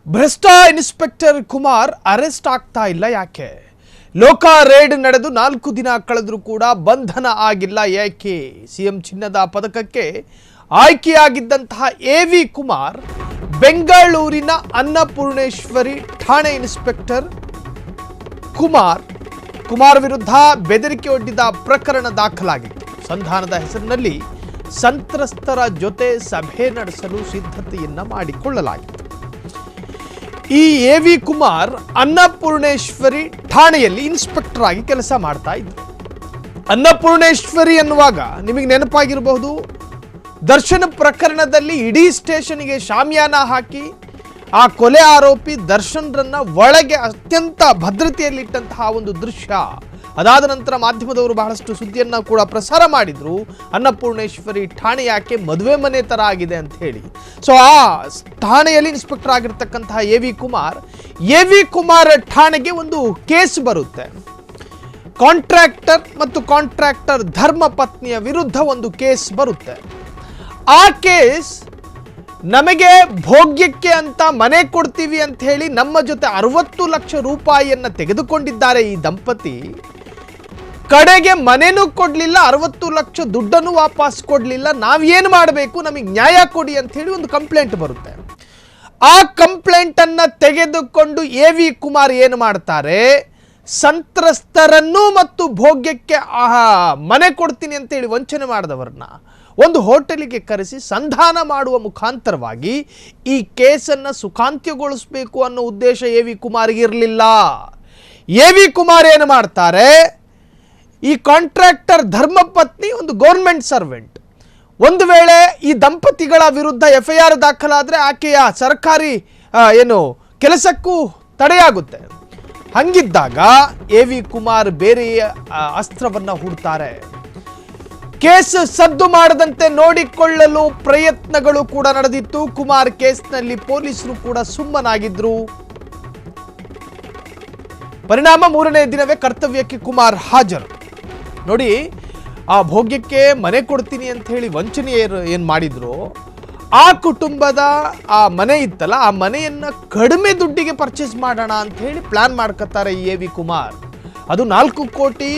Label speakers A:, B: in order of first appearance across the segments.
A: ಭ್ರಷ್ಟ inspector Kumar arrest ಆಗ್ತಾ ಇಲ್ಲ ಯಾಕೆ? ಲೋಕ ರೇಡ್ ನಡೆದು 4 ದಿನ ಕಳೆದರೂ ಕೂಡ ಬಂಧನ ಆಗಿಲ್ಲ ಯಾಕೆ? ಸಿಎಂ ಚಿನ್ನದ ಪದಕಕ್ಕೆ ಆಯ್ಕೆಯಾಗಿದ್ದಂತಹ ಎವಿ ಕುಮಾರ್ ಬೆಂಗಳೂರಿನ ಅನ್ನಪೂರ್ಣೇಶ್ವರಿ ಠಾಣೆ ಇನ್ಸ್ಪೆಕ್ಟರ್ ಕುಮಾರ್ ವಿರುದ್ಧ ಬೆದರಿಕೆ ಒಡ್ಡಿದ ಪ್ರಕರಣ ದಾಖಲಾಗಿತ್ತು. ಸಂಧಾನದ ಹೆಸರಿನಲ್ಲಿ ಸಂತ್ರಸ್ತರ ಜೊತೆ ಸಭೆ ನಡೆಸಲು ಸಿದ್ಧತೆಯನ್ನ ಮಾಡಿಕೊಳ್ಳಲಾಗಿತ್ತು. ಈ ಎವಿ ಕುಮಾರ್ ಅನ್ನಪೂರ್ಣೇಶ್ವರಿ ಠಾಣೆಯಲ್ಲಿ ಇನ್ಸ್ಪೆಕ್ಟರ್ ಆಗಿ ಕೆಲಸ ಮಾಡ್ತಾ ಇದ್ರು. ಅನ್ನಪೂರ್ಣೇಶ್ವರಿ ಅನ್ನುವಾಗ ನಿಮಗೆ ನೆನಪಾಗಿರಬಹುದು, ದರ್ಶನ್ ಪ್ರಕರಣದಲ್ಲಿ ಇಡೀ ಸ್ಟೇಷನ್ಗೆ ಶಾಮಿಯಾನ ಹಾಕಿ ಆ ಕೊಲೆ ಆರೋಪಿ ದರ್ಶನ್ರನ್ನ ಒಳಗೆ ಅತ್ಯಂತ ಭದ್ರತೆಯಲ್ಲಿಟ್ಟಂತಹ ಒಂದು ದೃಶ್ಯ. ಅದಾದ ನಂತರ ಮಾಧ್ಯಮದವರು ಬಹಳಷ್ಟು ಸುದ್ದಿಯನ್ನ ಕೂಡ ಪ್ರಸಾರ ಮಾಡಿದ್ರು. ಅನ್ನಪೂರ್ಣೇಶ್ವರಿ ಠಾಣೆ ಯಾಕೆ ಮದುವೆ ಮನೆ ತರ ಆಗಿದೆ ಅಂತ ಹೇಳಿ. ಸೊ ಆ ಠಾಣೆಯಲ್ಲಿ ಇನ್ಸ್ಪೆಕ್ಟರ್ ಆಗಿರ್ತಕ್ಕಂತಹ ಎವಿ ಕುಮಾರ್ ಠಾಣೆಗೆ ಒಂದು ಕೇಸ್ ಬರುತ್ತೆ. ಕಾಂಟ್ರಾಕ್ಟರ್ ಧರ್ಮ ಪತ್ನಿಯ ವಿರುದ್ಧ ಒಂದು ಕೇಸ್ ಬರುತ್ತೆ. ಆ ಕೇಸ್ ನಮಗೆ ಭೋಗ್ಯಕ್ಕೆ ಅಂತ ಮನೆ ಕೊಡ್ತೀವಿ ಅಂತ ಹೇಳಿ ನಮ್ಮ ಜೊತೆ 60 ಲಕ್ಷ ರೂಪಾಯಿಯನ್ನ ತೆಗೆದುಕೊಂಡಿದ್ದಾರೆ ಈ ದಂಪತಿ. ಕಡೆಗೆ ಮನೆನೂ ಕೊಡ್ಲಿಲ್ಲ, 60 ಲಕ್ಷ ದುಡ್ಡನ್ನು ವಾಪಸ್ ಕೊಡ್ಲಿಲ್ಲ. ನಾವೇನು ಮಾಡಬೇಕು, ನಮಗೆ ನ್ಯಾಯ ಕೊಡಿ ಅಂತ ಹೇಳಿ ಒಂದು ಕಂಪ್ಲೇಂಟ್ ಬರುತ್ತೆ. ಆ ಕಂಪ್ಲೇಂಟ್ ಅನ್ನ ತೆಗೆದುಕೊಂಡು ಎವಿ ಕುಮಾರ್ ಏನು ಮಾಡ್ತಾರೆ, ಸಂತ್ರಸ್ತರನ್ನು ಮತ್ತು ಭೋಗ್ಯಕ್ಕೆ ಮನೆ ಕೊಡ್ತೀನಿ ಅಂತ ಹೇಳಿ ವಂಚನೆ ಮಾಡಿದವರನ್ನ ಒಂದು ಹೋಟೆಲಿಗೆ ಕರೆಸಿ ಸಂಧಾನ ಮಾಡುವ ಮುಖಾಂತರವಾಗಿ ಈ ಕೇಸನ್ನು ಸುಖಾಂತ್ಯಗೊಳಿಸಬೇಕು ಅನ್ನೋ ಉದ್ದೇಶ ಎವಿ ಕುಮಾರ್ಗೆ ಇರಲಿಲ್ಲ. ಎವಿ ಕುಮಾರ್ ಏನು ಮಾಡ್ತಾರೆ, ಈ ಕಾಂಟ್ರಾಕ್ಟರ್ ಧರ್ಮಪತ್ನಿ ಒಂದು ಗೌರ್ಮೆಂಟ್ ಸರ್ವೆಂಟ್. ಒಂದು ವೇಳೆ ಈ ದಂಪತಿಗಳ ವಿರುದ್ಧ FIR ದಾಖಲಾದರೆ ಆಕೆಯ ಸರ್ಕಾರಿ ಕೆಲಸಕ್ಕೂ ತಡೆಯಾಗುತ್ತೆ. ಹಂಗಿದ್ದಾಗ ಎವಿ ಕುಮಾರ್ ಬೇರೆಯ ಅಸ್ತ್ರವನ್ನ ಹೂಡ್ತಾರೆ. ಕೇಸ್ ಸದ್ದು ಮಾಡದಂತೆ ನೋಡಿಕೊಳ್ಳಲು ಪ್ರಯತ್ನಗಳು ಕೂಡ ನಡೆದಿತ್ತು. ಕುಮಾರ್ ಕೇಸ್ನಲ್ಲಿ ಪೊಲೀಸರು ಕೂಡ ಸುಮ್ಮನಾಗಿದ್ರು. ಪರಿಣಾಮ 3ನೇ ದಿನವೇ ಕರ್ತವ್ಯಕ್ಕೆ ಕುಮಾರ್ ಹಾಜರು. ನೋಡಿ, ಆ ಭೋಗ್ಯಕ್ಕೆ ಮನೆ ಕೊಡ್ತೀನಿ ಅಂತ ಹೇಳಿ ವಂಚನೆ ಏನು ಮಾಡಿದ್ರು, ಆ ಕುಟುಂಬದ ಆ ಮನೆ ಇತ್ತಲ್ಲ, ಆ ಮನೆಯನ್ನ ಕಡಿಮೆ ದುಡ್ಡಿಗೆ ಪರ್ಚೇಸ್ ಮಾಡೋಣ ಅಂತ ಹೇಳಿ ಪ್ಲಾನ್ ಮಾಡ್ಕೊತಾರೆ ಈ ಎವಿ ಕುಮಾರ್. ಅದು 4 ಕೋಟಿ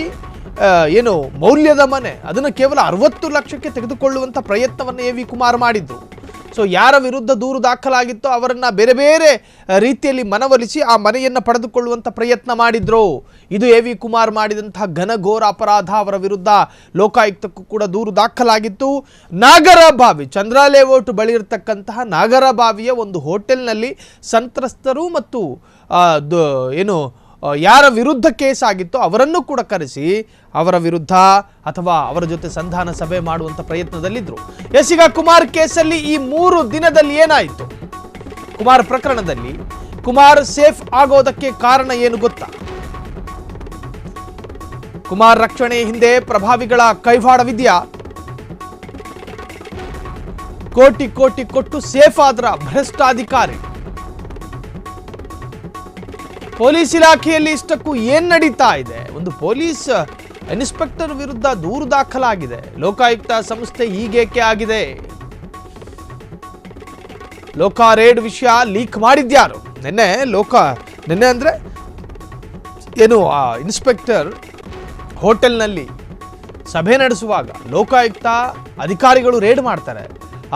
A: ಮೌಲ್ಯದ ಮನೆ, ಅದನ್ನು ಕೇವಲ 60 ಲಕ್ಷಕ್ಕೆ ತೆಗೆದುಕೊಳ್ಳುವಂಥ ಪ್ರಯತ್ನವನ್ನು ಎವಿ ಕುಮಾರ್ ಮಾಡಿದ್ರು. ಸೊ ಯಾರ ವಿರುದ್ಧ ದೂರು ದಾಖಲಾಗಿತ್ತೋ ಅವರನ್ನು ಬೇರೆ ಬೇರೆ ರೀತಿಯಲ್ಲಿ ಮನವೊಲಿಸಿ ಆ ಮನೆಯನ್ನು ಪಡೆದುಕೊಳ್ಳುವಂಥ ಪ್ರಯತ್ನ ಮಾಡಿದ್ರು. ಇದು ಎವಿ ಕುಮಾರ್ ಮಾಡಿದಂತಹ ಘನಘೋರ ಅಪರಾಧ. ಅವರ ವಿರುದ್ಧ ಲೋಕಾಯುಕ್ತಕ್ಕೂ ಕೂಡ ದೂರು ದಾಖಲಾಗಿತ್ತು. ನಾಗರಬಾವಿ ಚಂದ್ರ ಲೇಔಟ್ ಬಳಿ ಇರತಕ್ಕಂತಹ ನಾಗರಬಾವಿಯ ಒಂದು ಹೋಟೆಲ್ನಲ್ಲಿ ಸಂತ್ರಸ್ತರು ಮತ್ತು ಯಾರ ವಿರುದ್ಧ ಕೇಸ್ ಆಗಿತ್ತು ಅವರನ್ನು ಕೂಡ ಕರೆಸಿ ಅವರ ವಿರುದ್ಧ ಅಥವಾ ಅವರ ಜೊತೆ ಸಂಧಾನ ಸಭೆ ಮಾಡುವಂತ ಪ್ರಯತ್ನದಲ್ಲಿದ್ರು. ಈಗ ಕುಮಾರ್ ಕೇಸಲ್ಲಿ ಈ 3 ದಿನದಲ್ಲಿ ಏನಾಯಿತು, ಕುಮಾರ್ ಪ್ರಕರಣದಲ್ಲಿ ಕುಮಾರ್ ಸೇಫ್ ಆಗೋದಕ್ಕೆ ಕಾರಣ ಏನು ಗೊತ್ತಾ? ಕುಮಾರ್ ರಕ್ಷಣೆ ಹಿಂದೆ ಪ್ರಭಾವಿಗಳ ಕೈವಾಡವಿದೆಯಾ? ಕೋಟಿ ಕೊಟ್ಟು ಸೇಫ್ ಆದ್ರ ಭ್ರಷ್ಟಾಧಿಕಾರಿ. ಪೊಲೀಸ್ ಇಲಾಖೆಯಲ್ಲಿ ಇಷ್ಟಕ್ಕೂ ಏನ್ ನಡೀತಾ ಇದೆ? ಒಂದು ಪೊಲೀಸ್ ಇನ್ಸ್ಪೆಕ್ಟರ್ ವಿರುದ್ಧ ದೂರು ದಾಖಲಾಗಿದೆ. ಲೋಕಾಯುಕ್ತ ಸಂಸ್ಥೆ ಹೀಗೇಕೆ ಆಗಿದೆ? ಲೋಕ ರೇಡ್ ವಿಷಯ ಲೀಕ್ ಮಾಡಿದ್ಯಾರು? ನಿನ್ನೆ ಅಂದ್ರೆ ಆ ಇನ್ಸ್ಪೆಕ್ಟರ್ ಹೋಟೆಲ್ನಲ್ಲಿ ಸಭೆ ನಡೆಸುವಾಗ ಲೋಕಾಯುಕ್ತ ಅಧಿಕಾರಿಗಳು ರೇಡ್ ಮಾಡ್ತಾರೆ.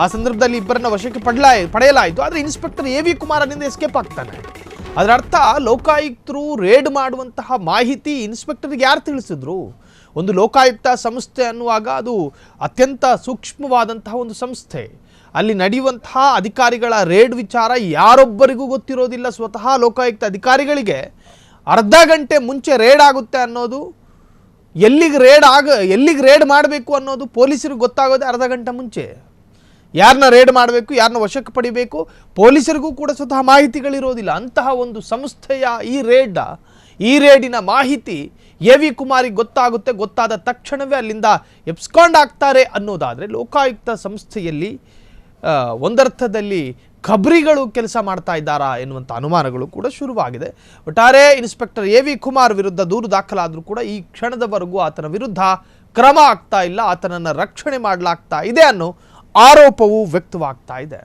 A: ಆ ಸಂದರ್ಭದಲ್ಲಿ ಇಬ್ಬರನ್ನ ವಶಕ್ಕೆ ಪಡೆಯಲಾಯಿತು. ಆದರೆ ಇನ್ಸ್ಪೆಕ್ಟರ್ ಎವಿ ಕುಮಾರ್ ಅಲ್ಲಿಂದ ಎಸ್ಕೇಪ್ ಆಗ್ತಾನೆ. ಅದರ ಅರ್ಥ ಲೋಕಾಯುಕ್ತರು ರೇಡ್ ಮಾಡುವಂತಹ ಮಾಹಿತಿ ಇನ್ಸ್ಪೆಕ್ಟರ್ಗೆ ಯಾರು ತಿಳಿಸಿದ್ರು? ಒಂದು ಲೋಕಾಯುಕ್ತ ಸಂಸ್ಥೆ ಅನ್ನುವಾಗ ಅದು ಅತ್ಯಂತ ಸೂಕ್ಷ್ಮವಾದಂತಹ ಒಂದು ಸಂಸ್ಥೆ. ಅಲ್ಲಿ ನಡೆಯುವಂತಹ ಅಧಿಕಾರಿಗಳ ರೇಡ್ ವಿಚಾರ ಯಾರೊಬ್ಬರಿಗೂ ಗೊತ್ತಿರೋದಿಲ್ಲ. ಸ್ವತಃ ಲೋಕಾಯುಕ್ತ ಅಧಿಕಾರಿಗಳಿಗೆ ಅರ್ಧ ಗಂಟೆ ಮುಂಚೆ ರೇಡ್ ಆಗುತ್ತೆ ಅನ್ನೋದು, ಎಲ್ಲಿಗೆ ರೇಡ್ ಮಾಡಬೇಕು ಅನ್ನೋದು ಪೊಲೀಸರಿಗೆ ಗೊತ್ತಾಗೋದೇ ಅರ್ಧ ಗಂಟೆ ಮುಂಚೆ. ಯಾರನ್ನ ರೇಡ್ ಮಾಡಬೇಕು, ಯಾರನ್ನ ವಶಕ್ಕೆ ಪಡಿಬೇಕು, ಪೊಲೀಸರಿಗೂ ಕೂಡ ಸ್ವತಃ ಮಾಹಿತಿಗಳಿರೋದಿಲ್ಲ. ಅಂತಹ ಒಂದು ಸಂಸ್ಥೆಯ ಈ ರೇಡಿನ ಮಾಹಿತಿ ಎವಿ ಕುಮಾರಿಗೆ ಗೊತ್ತಾಗುತ್ತೆ. ಗೊತ್ತಾದ ತಕ್ಷಣವೇ ಅಲ್ಲಿಂದ ಎಬ್ಸ್ಕಾಂಡ್ ಆಗ್ತಾರೆ ಅನ್ನೋದಾದರೆ ಲೋಕಾಯುಕ್ತ ಸಂಸ್ಥೆಯಲ್ಲಿ ಒಂದರ್ಥದಲ್ಲಿ ಖಬ್ರಿಗಳು ಕೆಲಸ ಮಾಡ್ತಾ ಇದ್ದಾರಾ ಎನ್ನುವಂಥ ಅನುಮಾನಗಳು ಕೂಡ ಶುರುವಾಗಿದೆ. ಒಟ್ಟಾರೆ ಇನ್ಸ್ಪೆಕ್ಟರ್ ಎವಿ ಕುಮಾರ್ ವಿರುದ್ಧ ದೂರು ದಾಖಲಾದರೂ ಕೂಡ ಈ ಕ್ಷಣದವರೆಗೂ ಆತನ ವಿರುದ್ಧ ಕ್ರಮ ಆಗ್ತಾ ಇಲ್ಲ, ಆತನನ್ನು ರಕ್ಷಣೆ ಮಾಡಲಾಗ್ತಾ ಇದೆ ಅನ್ನೋ ಆರೋಪವೂ ವ್ಯಕ್ತವಾಗ್ತಾ ಇದೆ.